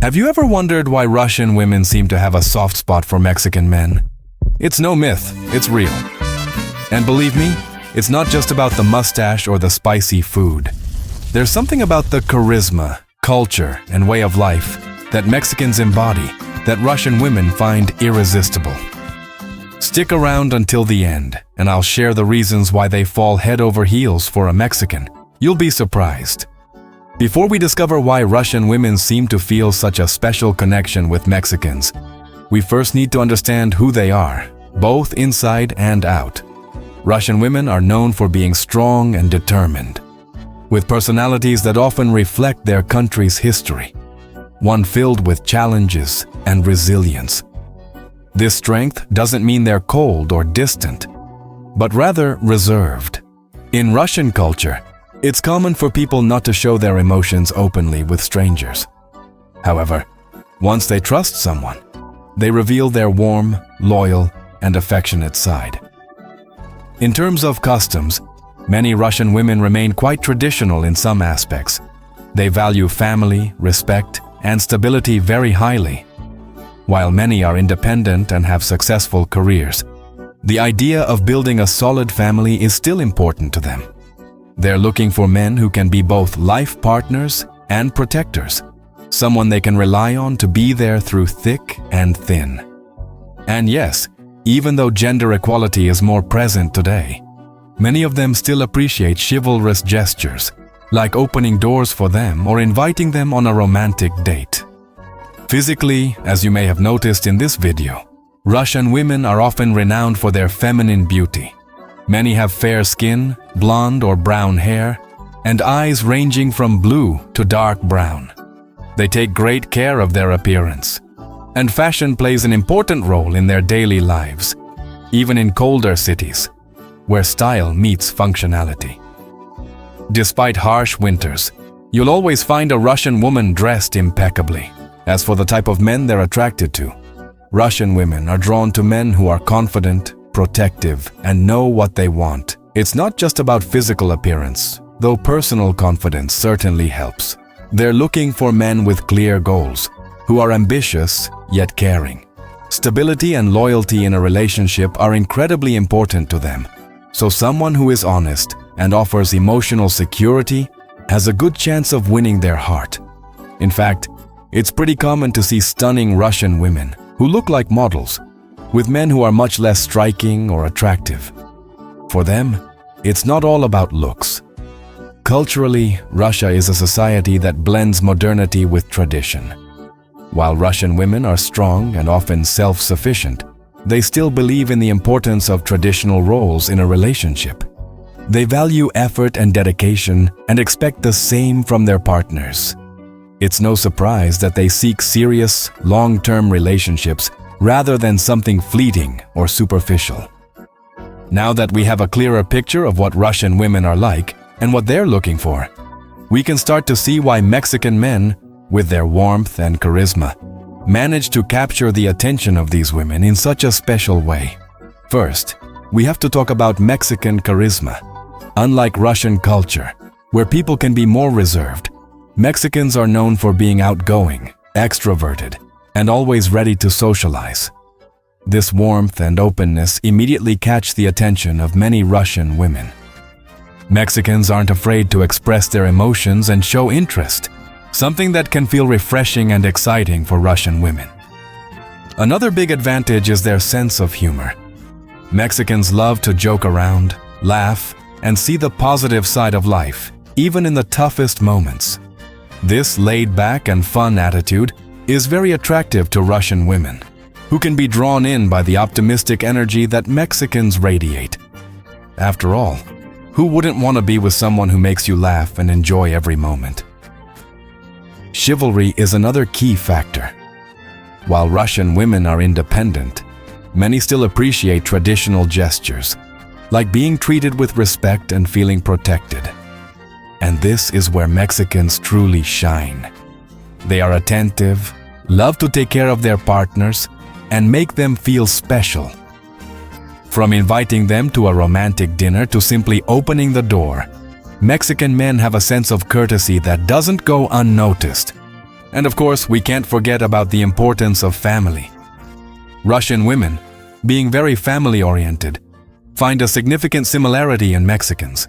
Have you ever wondered why Russian women seem to have a soft spot for Mexican men? It's no myth, it's real. And believe me, it's not just about the mustache or the spicy food. There's something about the charisma, culture, and way of life that Mexicans embody that Russian women find irresistible. Stick around until the end, and I'll share the reasons why they fall head over heels for a Mexican. You'll be surprised. Before we discover why Russian women seem to feel such a special connection with Mexicans, we first need to understand who they are, both inside and out. Russian women are known for being strong and determined, with personalities that often reflect their country's history, one filled with challenges and resilience. This strength doesn't mean they're cold or distant, but rather reserved. In Russian culture, it's common for people not to show their emotions openly with strangers. However, once they trust someone, they reveal their warm, loyal, and affectionate side. In terms of customs, many Russian women remain quite traditional in some aspects. They value family, respect, and stability very highly. While many are independent and have successful careers, the idea of building a solid family is still important to them. They're looking for men who can be both life partners and protectors, someone they can rely on to be there through thick and thin. And yes, even though gender equality is more present today, many of them still appreciate chivalrous gestures, like opening doors for them or inviting them on a romantic date. Physically, as you may have noticed in this video, Russian women are often renowned for their feminine beauty. Many have fair skin, blonde or brown hair, and eyes ranging from blue to dark brown. They take great care of their appearance, and fashion plays an important role in their daily lives, even in colder cities, where style meets functionality. Despite harsh winters, you'll always find a Russian woman dressed impeccably. As for the type of men they're attracted to, Russian women are drawn to men who are confident, protective, and know what they want. It's not just about physical appearance, though personal confidence certainly helps. They're looking for men with clear goals, who are ambitious yet caring. Stability and loyalty in a relationship are incredibly important to them, so someone who is honest and offers emotional security has a good chance of winning their heart. In fact, it's pretty common to see stunning Russian women who look like models, with men who are much less striking or attractive. For them, it's not all about looks. Culturally, Russia is a society that blends modernity with tradition. While Russian women are strong and often self-sufficient, they still believe in the importance of traditional roles in a relationship. They value effort and dedication and expect the same from their partners. It's no surprise that they seek serious, long-term relationships rather than something fleeting or superficial. Now that we have a clearer picture of what Russian women are like and what they're looking for, we can start to see why Mexican men, with their warmth and charisma, manage to capture the attention of these women in such a special way. First, we have to talk about Mexican charisma. Unlike Russian culture, where people can be more reserved, Mexicans are known for being outgoing, extroverted, and always ready to socialize. This warmth and openness immediately catch the attention of many Russian women. Mexicans aren't afraid to express their emotions and show interest, something that can feel refreshing and exciting for Russian women. Another big advantage is their sense of humor. Mexicans love to joke around, laugh, and see the positive side of life, even in the toughest moments. This laid-back and fun attitude is very attractive to Russian women, who can be drawn in by the optimistic energy that Mexicans radiate. After all, who wouldn't want to be with someone who makes you laugh and enjoy every moment? Chivalry is another key factor. While Russian women are independent, many still appreciate traditional gestures, like being treated with respect and feeling protected. And this is where Mexicans truly shine. They are attentive, love to take care of their partners, and make them feel special. From inviting them to a romantic dinner to simply opening the door, Mexican men have a sense of courtesy that doesn't go unnoticed. And of course, we can't forget about the importance of family. Russian women, being very family-oriented, find a significant similarity in Mexicans.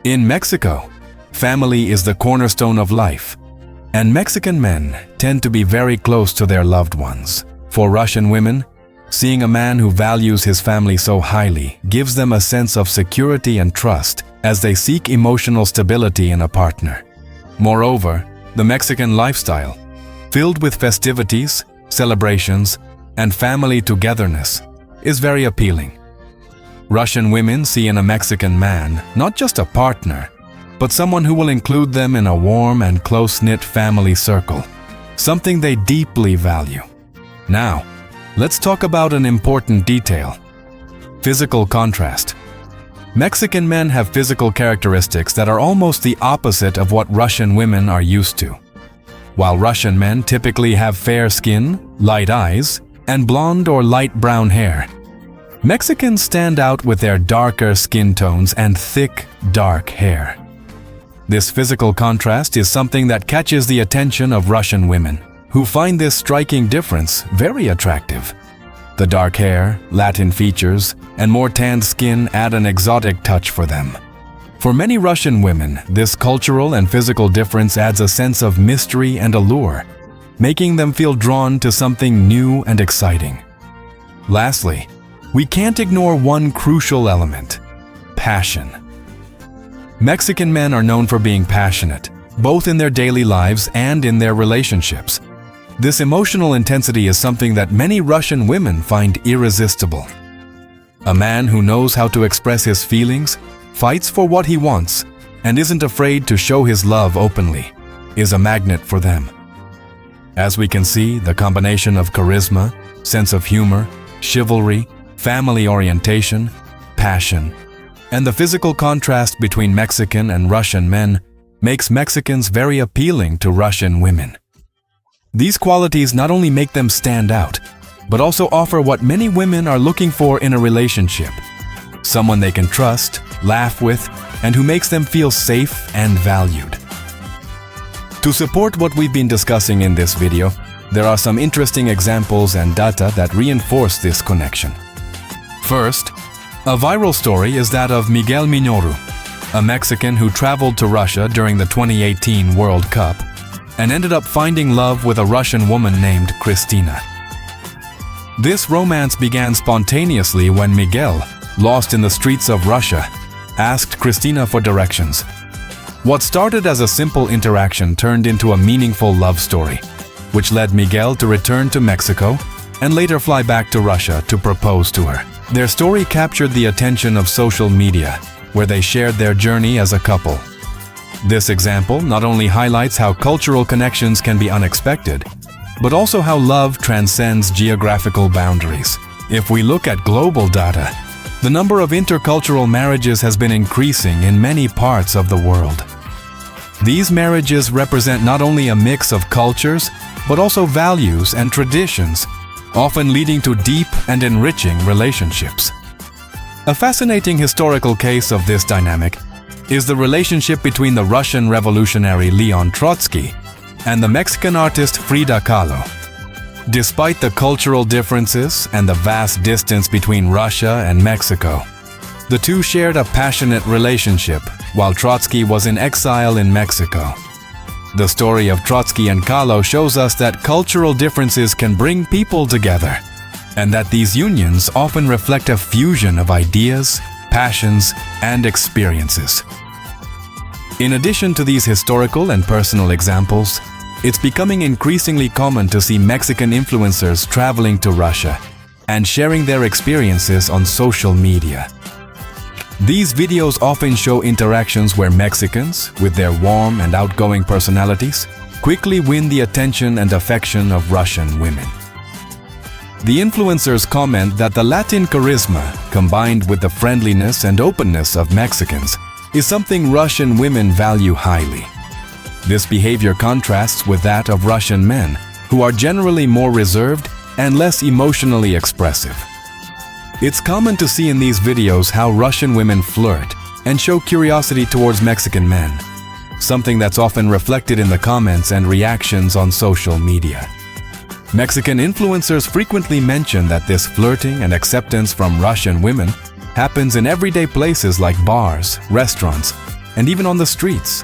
In Mexico, family is the cornerstone of life, and Mexican men tend to be very close to their loved ones. For Russian women, seeing a man who values his family so highly gives them a sense of security and trust as they seek emotional stability in a partner. Moreover, the Mexican lifestyle, filled with festivities, celebrations, and family togetherness, is very appealing. Russian women see in a Mexican man not just a partner, but someone who will include them in a warm and close-knit family circle, something they deeply value. Now, let's talk about an important detail: physical contrast. Mexican men have physical characteristics that are almost the opposite of what Russian women are used to. While Russian men typically have fair skin, light eyes, and blonde or light brown hair, Mexicans stand out with their darker skin tones and thick, dark hair. This physical contrast is something that catches the attention of Russian women, who find this striking difference very attractive. The dark hair, Latin features, and more tanned skin add an exotic touch for them. For many Russian women, this cultural and physical difference adds a sense of mystery and allure, making them feel drawn to something new and exciting. Lastly, we can't ignore one crucial element: passion. Mexican men are known for being passionate, both in their daily lives and in their relationships. This emotional intensity is something that many Russian women find irresistible. A man who knows how to express his feelings, fights for what he wants, and isn't afraid to show his love openly, is a magnet for them. As we can see, the combination of charisma, sense of humor, chivalry, family orientation, passion, and the physical contrast between Mexican and Russian men makes Mexicans very appealing to Russian women. These qualities not only make them stand out, but also offer what many women are looking for in a relationship: someone they can trust, laugh with, and who makes them feel safe and valued. To support what we've been discussing in this video, there are some interesting examples and data that reinforce this connection. First, a viral story is that of Miguel Minoru, a Mexican who traveled to Russia during the 2018 World Cup and ended up finding love with a Russian woman named Christina. This romance began spontaneously when Miguel, lost in the streets of Russia, asked Christina for directions. What started as a simple interaction turned into a meaningful love story, which led Miguel to return to Mexico and later fly back to Russia to propose to her. Their story captured the attention of social media, where they shared their journey as a couple. This example not only highlights how cultural connections can be unexpected, but also how love transcends geographical boundaries. If we look at global data, the number of intercultural marriages has been increasing in many parts of the world. These marriages represent not only a mix of cultures, but also values and traditions, often leading to deep and enriching relationships. A fascinating historical case of this dynamic is the relationship between the Russian revolutionary Leon Trotsky and the Mexican artist Frida Kahlo. Despite the cultural differences and the vast distance between Russia and Mexico, the two shared a passionate relationship while Trotsky was in exile in Mexico. The story of Trotsky and Kahlo shows us that cultural differences can bring people together, and that these unions often reflect a fusion of ideas, passions, and experiences. In addition to these historical and personal examples, it's becoming increasingly common to see Mexican influencers traveling to Russia and sharing their experiences on social media. These videos often show interactions where Mexicans, with their warm and outgoing personalities, quickly win the attention and affection of Russian women. The influencers comment that the Latin charisma, combined with the friendliness and openness of Mexicans, is something Russian women value highly. This behavior contrasts with that of Russian men, who are generally more reserved and less emotionally expressive. It's common to see in these videos how Russian women flirt and show curiosity towards Mexican men, something that's often reflected in the comments and reactions on social media. Mexican influencers frequently mention that this flirting and acceptance from Russian women happens in everyday places like bars, restaurants, and even on the streets.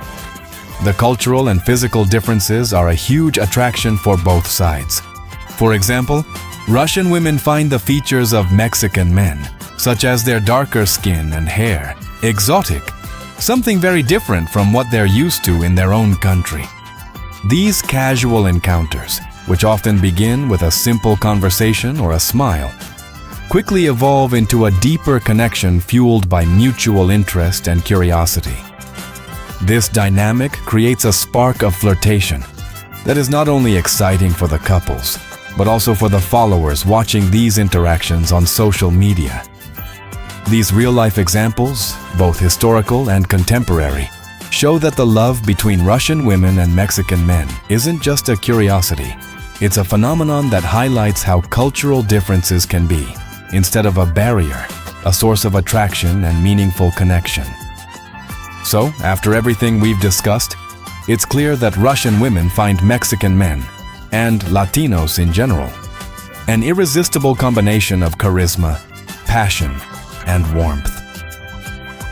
The cultural and physical differences are a huge attraction for both sides. For example, Russian women find the features of Mexican men, such as their darker skin and hair, exotic, something very different from what they're used to in their own country. These casual encounters, which often begin with a simple conversation or a smile, quickly evolve into a deeper connection fueled by mutual interest and curiosity. This dynamic creates a spark of flirtation that is not only exciting for the couples, but also for the followers watching these interactions on social media. These real-life examples, both historical and contemporary, show that the love between Russian women and Mexican men isn't just a curiosity. It's a phenomenon that highlights how cultural differences can be, instead of a barrier, a source of attraction and meaningful connection. So, after everything we've discussed, it's clear that Russian women find Mexican men, and Latinos in general, an irresistible combination of charisma, passion, and warmth.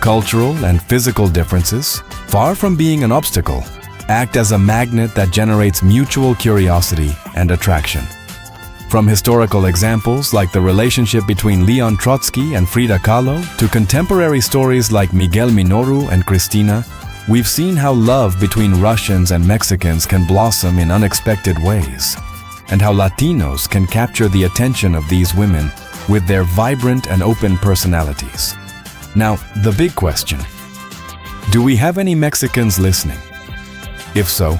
Cultural and physical differences, far from being an obstacle, act as a magnet that generates mutual curiosity and attraction. From historical examples like the relationship between Leon Trotsky and Frida Kahlo to contemporary stories like Miguel Minoru and Cristina, we've seen how love between Russians and Mexicans can blossom in unexpected ways, and how Latinos can capture the attention of these women with their vibrant and open personalities. Now, the big question: do we have any Mexicans listening? If so,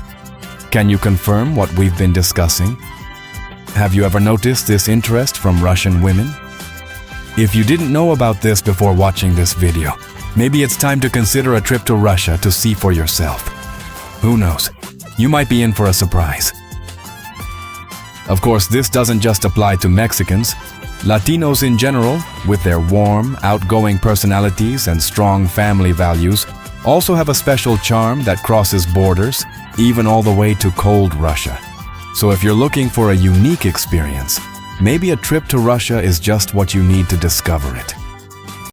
can you confirm what we've been discussing? Have you ever noticed this interest from Russian women? If you didn't know about this before watching this video, maybe it's time to consider a trip to Russia to see for yourself. Who knows? You might be in for a surprise. Of course, this doesn't just apply to Mexicans. Latinos in general, with their warm, outgoing personalities and strong family values, also have a special charm that crosses borders, even all the way to cold Russia. So if you're looking for a unique experience, maybe a trip to Russia is just what you need to discover it.